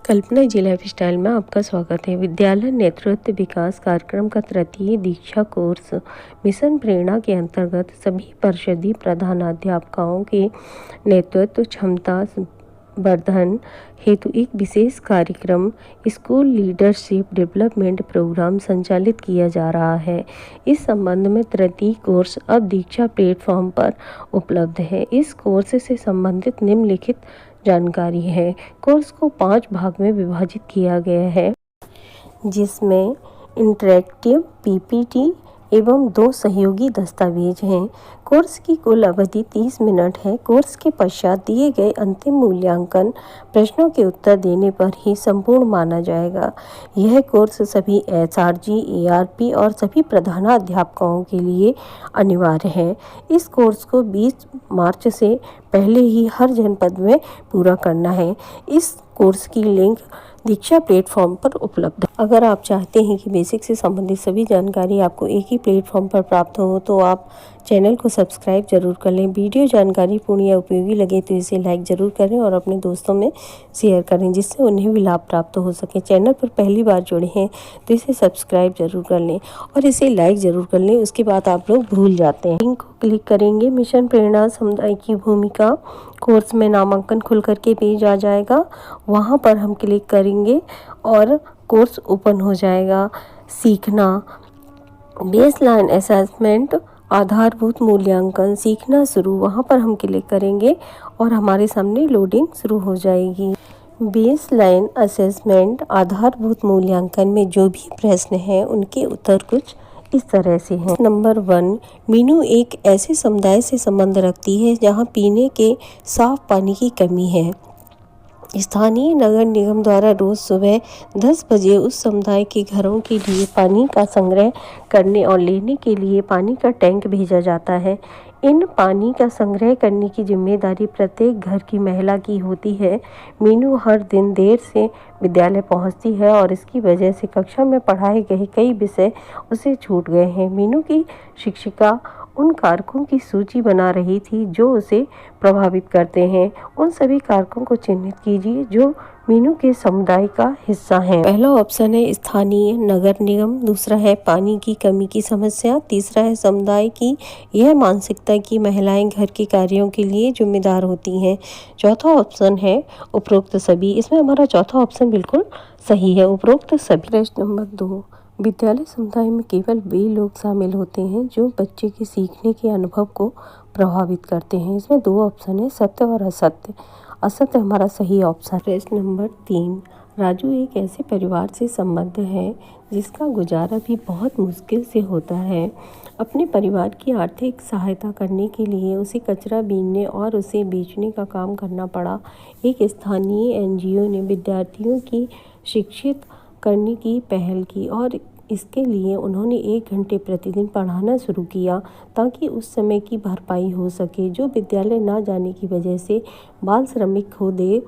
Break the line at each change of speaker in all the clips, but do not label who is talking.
कल्पना जी life style में आपका स्वागत है। विद्यालय नेतृत्व विकास कार्यक्रम का तृतीय दीक्षा कोर्स मिशन प्रेरणा के अंतर्गत सभी परिषदीय प्रधानाध्यापकों के नेतृत्व क्षमता वर्धन हेतु एक विशेष कार्यक्रम स्कूल लीडरशिप डेवलपमेंट प्रोग्राम संचालित किया जा रहा है। इस संबंध में तृतीय कोर्स अब दीक्षा प्लेटफॉर्म पर उपलब्ध है। इस कोर्स से संबंधित निम्नलिखित जानकारी है। कोर्स को 5 भाग में विभाजित किया गया है, जिसमें इंटरैक्टिव पीपीटी एवं 2 सहयोगी दस्तावेज हैं। कोर्स की कुल अवधि 30 मिनट है। कोर्स के पश्चात दिए गए अंतिम मूल्यांकन प्रश्नों के उत्तर देने पर ही संपूर्ण माना जाएगा। यह कोर्स सभी एसआरजी, एआरपी और सभी प्रधानाध्यापकों के लिए अनिवार्य है। इस कोर्स को 20 मार्च से पहले ही हर जनपद में पूरा करना है। इस कोर्स की लिंक दीक्षा प्लेटफॉर्म पर उपलब्ध है। अगर आप चाहते हैं कि बेसिक से संबंधित सभी जानकारी आपको एक ही प्लेटफॉर्म पर प्राप्त हो तो आप चैनल को सब्सक्राइब जरूर कर लें। वीडियो जानकारी पूर्ण या उपयोगी लगे तो इसे लाइक जरूर करें और अपने दोस्तों में शेयर करें, जिससे उन्हें भी लाभ प्राप्त हो सके। चैनल पर पहली बार जुड़े हैं तो इसे सब्सक्राइब जरूर कर लें और इसे लाइक जरूर कर लें। उसके बाद आप लोग भूल जाते हैं। लिंक को क्लिक करेंगे। मिशन प्रेरणा समुदाय की भूमिका कोर्स में नामांकन खुल करके पेज आ जाएगा। वहाँ पर हम क्लिक करेंगे और कोर्स ओपन हो जाएगा। सीखना, बेसलाइन असेसमेंट, आधारभूत मूल्यांकन, सीखना शुरू, वहाँ पर हम क्लिक करेंगे और हमारे सामने लोडिंग शुरू हो जाएगी। बेसलाइन असेसमेंट आधारभूत मूल्यांकन में जो भी प्रश्न हैं उनके उत्तर कुछ इस तरह से हैं। नंबर 1, मीनू एक ऐसे समुदाय से संबंध रखती है जहाँ पीने के साफ पानी की कमी है। स्थानीय नगर निगम द्वारा रोज सुबह 10 बजे उस समुदाय के घरों के लिए पानी का संग्रह करने और लेने के लिए पानी का टैंक भेजा जाता है। इन पानी का संग्रह करने की जिम्मेदारी प्रत्येक घर की महिला की होती है। मीनू हर दिन देर से विद्यालय पहुंचती है और इसकी वजह से कक्षा में पढ़ाए गए कई विषय उसे छूट गए हैं। मीनू की शिक्षिका उन कारकों की सूची बना रही थी जो उसे प्रभावित करते हैं। उन सभी कारकों को चिन्हित कीजिए जो मीनू के समुदाय का हिस्सा हैं। पहला ऑप्शन है स्थानीय नगर निगम, दूसरा है पानी की कमी की समस्या, तीसरा है समुदाय की यह मानसिकता कि महिलाएं घर के कार्यों के लिए जिम्मेदार होती हैं, चौथा ऑप्शन है उपरोक्त सभी। इसमें हमारा चौथा ऑप्शन बिल्कुल सही है, उपरोक्त सभी। प्रश्न नंबर 2, विद्यालय समुदाय में केवल वे लोग शामिल होते हैं जो बच्चे के सीखने के अनुभव को प्रभावित करते हैं। इसमें 2 ऑप्शन है, सत्य और असत्य। असत्य हमारा सही ऑप्शन। प्रश्न नंबर 3, राजू एक ऐसे परिवार से संबद्ध है जिसका गुजारा भी बहुत मुश्किल से होता है। अपने परिवार की आर्थिक सहायता करने के लिए उसे कचरा बीनने और उसे बेचने का काम करना पड़ा। एक स्थानीय एनजीओ ने विद्यार्थियों की शिक्षित करने की पहल की और इसके लिए उन्होंने 1 घंटे प्रतिदिन पढ़ाना शुरू किया ताकि उस समय की भरपाई हो सके जो विद्यालय ना जाने की वजह से बाल श्रमिक खो दे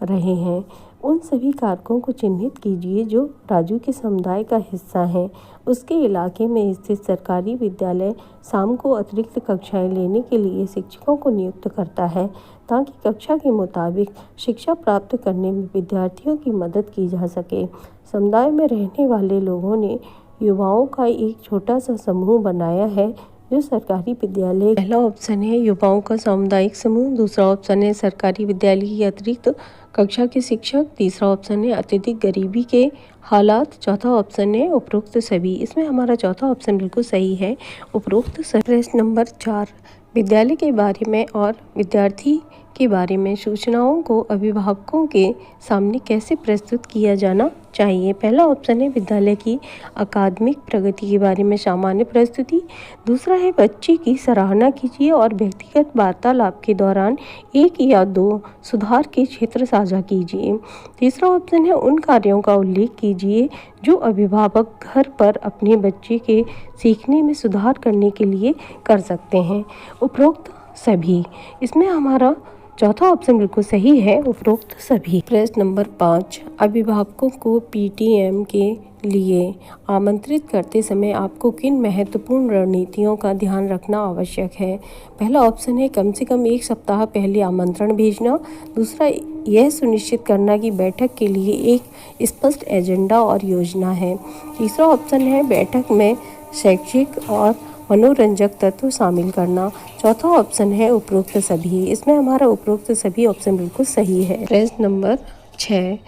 रहे हैं। उन सभी कारकों को चिन्हित कीजिए जो राजू के समुदाय का हिस्सा हैं। उसके इलाके में स्थित सरकारी विद्यालय शाम को अतिरिक्त कक्षाएं लेने के लिए शिक्षकों को नियुक्त करता है ताकि कक्षा के मुताबिक शिक्षा प्राप्त करने में विद्यार्थियों की मदद की जा सके। समुदाय में रहने वाले लोगों ने युवाओं का एक छोटा सा समूह बनाया है जो सरकारी विद्यालय। पहला ऑप्शन है युवाओं का सामुदायिक समूह, दूसरा ऑप्शन है सरकारी विद्यालय की अतिरिक्त कक्षा के शिक्षक, तीसरा ऑप्शन है अत्यधिक गरीबी के हालात, चौथा ऑप्शन है उपरोक्त सभी। इसमें हमारा चौथा ऑप्शन बिल्कुल सही है, उपरोक्त सभी। प्रश्न नंबर 4, विद्यालय के बारे में और विद्यार्थी के बारे में सूचनाओं को अभिभावकों के सामने कैसे प्रस्तुत किया जाना चाहिए। पहला ऑप्शन है विद्यालय की अकादमिक प्रगति के बारे में सामान्य प्रस्तुति, दूसरा है बच्चे की सराहना कीजिए और व्यक्तिगत वार्तालाप के दौरान 1 या 2 सुधार के क्षेत्र साझा कीजिए, तीसरा ऑप्शन है उन कार्यों का उल्लेख कीजिए जो अभिभावक घर पर अपने बच्चे के सीखने में सुधार करने के लिए कर सकते हैं, उपरोक्त सभी। इसमें हमारा चौथा ऑप्शन बिल्कुल सही है, उपरोक्त सभी। प्रश्न नंबर 5, अभिभावकों को पीटीएम के लिए आमंत्रित करते समय आपको किन महत्वपूर्ण रणनीतियों का ध्यान रखना आवश्यक है। पहला ऑप्शन है कम से कम 1 सप्ताह पहले आमंत्रण भेजना, दूसरा यह सुनिश्चित करना कि बैठक के लिए एक स्पष्ट एजेंडा और योजना है। तीसरा ऑप्शन है बैठक में शैक्षिक और मनोरंजक तत्व शामिल करना। चौथा ऑप्शन है उपरोक्त सभी। इसमें हमारा उपरोक्त सभी ऑप्शन बिल्कुल सही है। प्रश्न नंबर 6,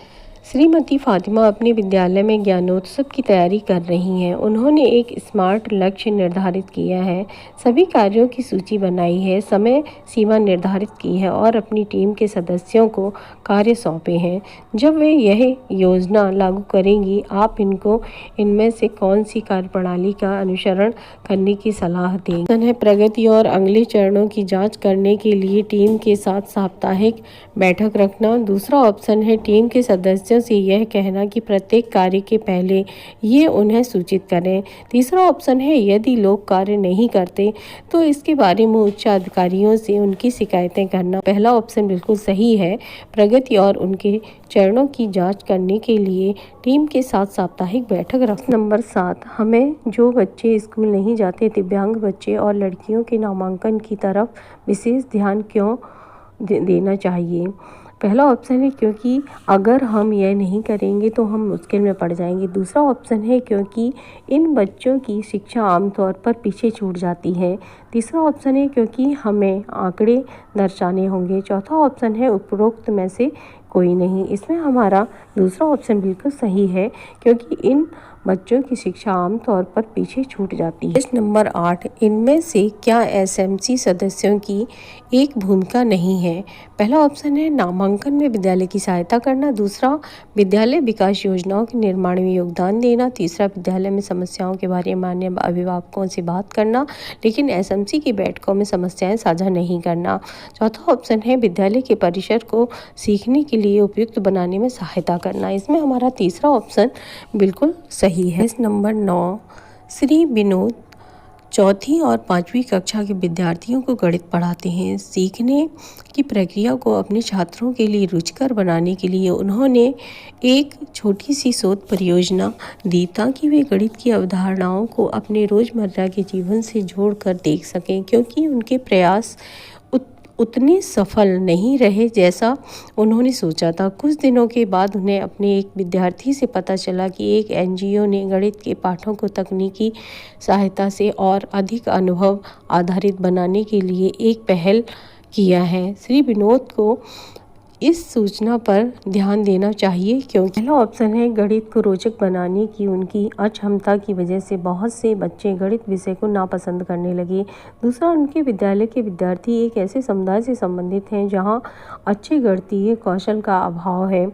श्रीमती फातिमा अपने विद्यालय में ज्ञानोत्सव की तैयारी कर रही हैं। उन्होंने एक स्मार्ट लक्ष्य निर्धारित किया है, सभी कार्यों की सूची बनाई है, समय सीमा निर्धारित की है और अपनी टीम के सदस्यों को कार्य सौंपे हैं। जब वे यह योजना लागू करेंगी, आप इनको इनमें से कौन सी कार्यप्रणाली का अनुसरण करने की सलाह दें? प्रगति और अगले चरणों की जाँच करने के लिए टीम के साथ साप्ताहिक बैठक रखना। दूसरा ऑप्शन है टीम के सदस्यों से यह कहना कि प्रत्येक कार्य के पहले ये उन्हें सूचित करें। तीसरा ऑप्शन है यदि लोग कार्य नहीं करते तो इसके बारे में उच्च अधिकारियों से उनकी शिकायतें करना। पहला ऑप्शन बिल्कुल सही है। प्रगति और उनके चरणों की जांच करने के लिए टीम के साथ साप्ताहिक बैठक रखना। नंबर 7, हमें जो बच्चे स्कूल नहीं जाते, दिव्यांग बच्चे और लड़कियों के नामांकन की तरफ विशेष ध्यान क्यों देना चाहिए? पहला ऑप्शन है क्योंकि अगर हम यह नहीं करेंगे तो हम मुश्किल में पड़ जाएंगे। दूसरा ऑप्शन है क्योंकि इन बच्चों की शिक्षा आमतौर पर पीछे छूट जाती है। तीसरा ऑप्शन है क्योंकि हमें आंकड़े दर्शाने होंगे। चौथा ऑप्शन है उपरोक्त में से कोई नहीं। इसमें हमारा दूसरा ऑप्शन बिल्कुल सही है क्योंकि इन बच्चों की शिक्षा आमतौर पर पीछे छूट जाती है। प्रश्न नंबर 8, इनमें से क्या एसएमसी सदस्यों की एक भूमिका नहीं है? पहला ऑप्शन है नामांकन में विद्यालय की सहायता करना। दूसरा, विद्यालय विकास योजनाओं के निर्माण में योगदान देना। तीसरा, विद्यालय में समस्याओं के बारे में मान्य अभिभावकों से बात करना लेकिन एसएमसी की बैठकों में समस्याएं साझा नहीं करना। चौथा ऑप्शन है विद्यालय के परिसर को सीखने के लिए उपयुक्त बनाने में सहायता करना। इसमें हमारा तीसरा ऑप्शन बिल्कुल सही है। नंबर 9, श्री विनोद चौथी और 5वीं कक्षा के विद्यार्थियों को गणित पढ़ाते हैं। सीखने की प्रक्रिया को अपने छात्रों के लिए रुचिकर बनाने के लिए उन्होंने एक छोटी सी शोध परियोजना दी ताकि वे गणित की अवधारणाओं को अपने रोज़मर्रा के जीवन से जोड़कर देख सकें। क्योंकि उनके प्रयास उतने सफल नहीं रहे जैसा उन्होंने सोचा था। कुछ दिनों के बाद उन्हें अपने एक विद्यार्थी से पता चला कि एक एनजीओ ने गणित के पाठों को तकनीकी सहायता से और अधिक अनुभव आधारित बनाने के लिए एक पहल किया है। श्री विनोद को इस सूचना पर ध्यान देना चाहिए क्योंकि पहला ऑप्शन है गणित को रोचक बनाने की उनकी अक्षमता की वजह से बहुत से बच्चे गणित विषय को नापसंद करने लगे। दूसरा, उनके विद्यालय के विद्यार्थी एक ऐसे समुदाय से संबंधित हैं जहां अच्छे गणितीय कौशल का अभाव है।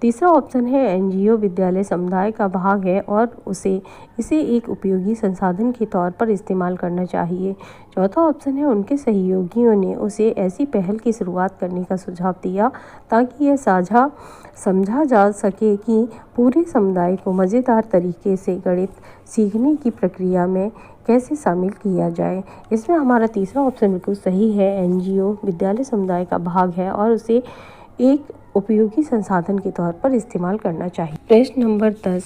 तीसरा ऑप्शन है एनजीओ विद्यालय समुदाय का भाग है और इसे एक उपयोगी संसाधन के तौर पर इस्तेमाल करना चाहिए। चौथा ऑप्शन है उनके सहयोगियों ने उसे ऐसी पहल की शुरुआत करने का सुझाव दिया ताकि यह समझा जा सके कि पूरे समुदाय को मज़ेदार तरीके से गणित सीखने की प्रक्रिया में कैसे शामिल किया जाए। इसमें हमारा तीसरा ऑप्शन बिल्कुल सही है। एनजीओ विद्यालय समुदाय का भाग है और उसे एक उपयोगी संसाधन के तौर पर इस्तेमाल करना चाहिए। प्रश्न नंबर 10,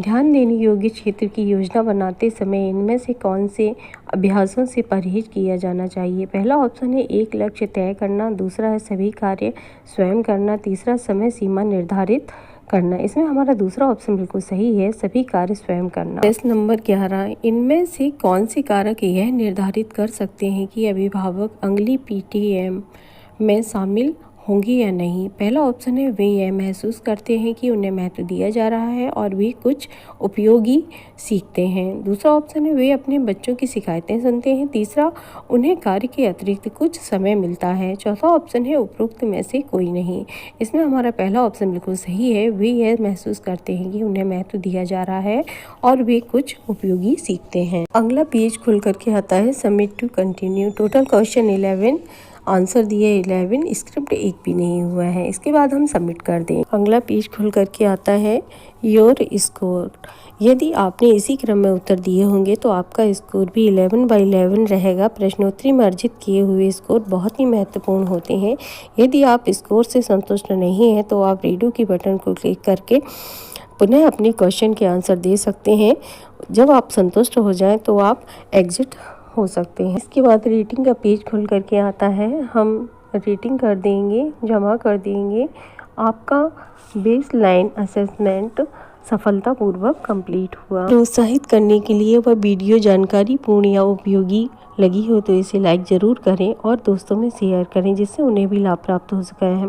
ध्यान देने योग्य क्षेत्र की योजना बनाते समय इनमें से कौन से अभ्यासों से परहेज किया जाना चाहिए? पहला ऑप्शन है एक लक्ष्य तय करना। दूसरा है सभी कार्य स्वयं करना। तीसरा, समय सीमा निर्धारित करना। इसमें हमारा दूसरा ऑप्शन बिल्कुल सही है, सभी कार्य स्वयं करना। प्रश्न नंबर 11, इनमें से कौन से कारक यह निर्धारित कर सकते हैं कि अभिभावक अगली पीटीएम में शामिल होंगे या नहीं? पहला ऑप्शन है वे यह महसूस करते हैं कि उन्हें महत्व दिया जा रहा है और वे कुछ उपयोगी सीखते हैं। दूसरा ऑप्शन है वे अपने बच्चों की शिकायतें सुनते हैं। तीसरा, उन्हें कार्य के अतिरिक्त कुछ समय मिलता है। चौथा ऑप्शन है उपरोक्त में से कोई नहीं। इसमें हमारा पहला ऑप्शन बिल्कुल सही है, वे यह महसूस करते हैं कि उन्हें महत्व दिया जा रहा है और वे कुछ उपयोगी सीखते हैं। अगला पेज खुल करके आता है submit to continue. Total question 11, answer दिए 11, स्क्रिप्ट एक भी नहीं हुआ है। इसके बाद हम सबमिट कर दें। अगला पेज खुल करके आता है योर स्कोर। यदि आपने इसी क्रम में उत्तर दिए होंगे तो आपका स्कोर भी 11/11 रहेगा। प्रश्नोत्तरी में अर्जित किए हुए स्कोर बहुत ही महत्वपूर्ण होते हैं। यदि आप स्कोर से संतुष्ट नहीं हैं तो आप रेडियो की बटन को क्लिक करके पुनः अपने क्वेश्चन के आंसर दे सकते हैं। जब आप संतुष्ट हो जाएं तो आप एग्जिट हो सकते हैं। इसके बाद रेटिंग का पेज खुल करके आता है। हम रेटिंग कर देंगे, जमा कर देंगे आपका बेसलाइन असेसमेंट सफलतापूर्वक कंप्लीट हुआ। प्रोत्साहित करने के लिए वह वीडियो जानकारीपूर्ण या उपयोगी लगी हो तो इसे लाइक ज़रूर करें और दोस्तों में शेयर करें, जिससे उन्हें भी लाभ प्राप्त हो सका है।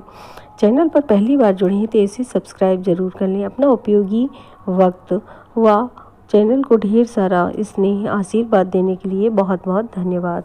चैनल पर पहली बार जुड़े हैं तो इसे सब्सक्राइब जरूर कर लें। अपना उपयोगी वक्त व चैनल को ढेर सारा स्नेह आशीर्वाद देने के लिए बहुत बहुत धन्यवाद।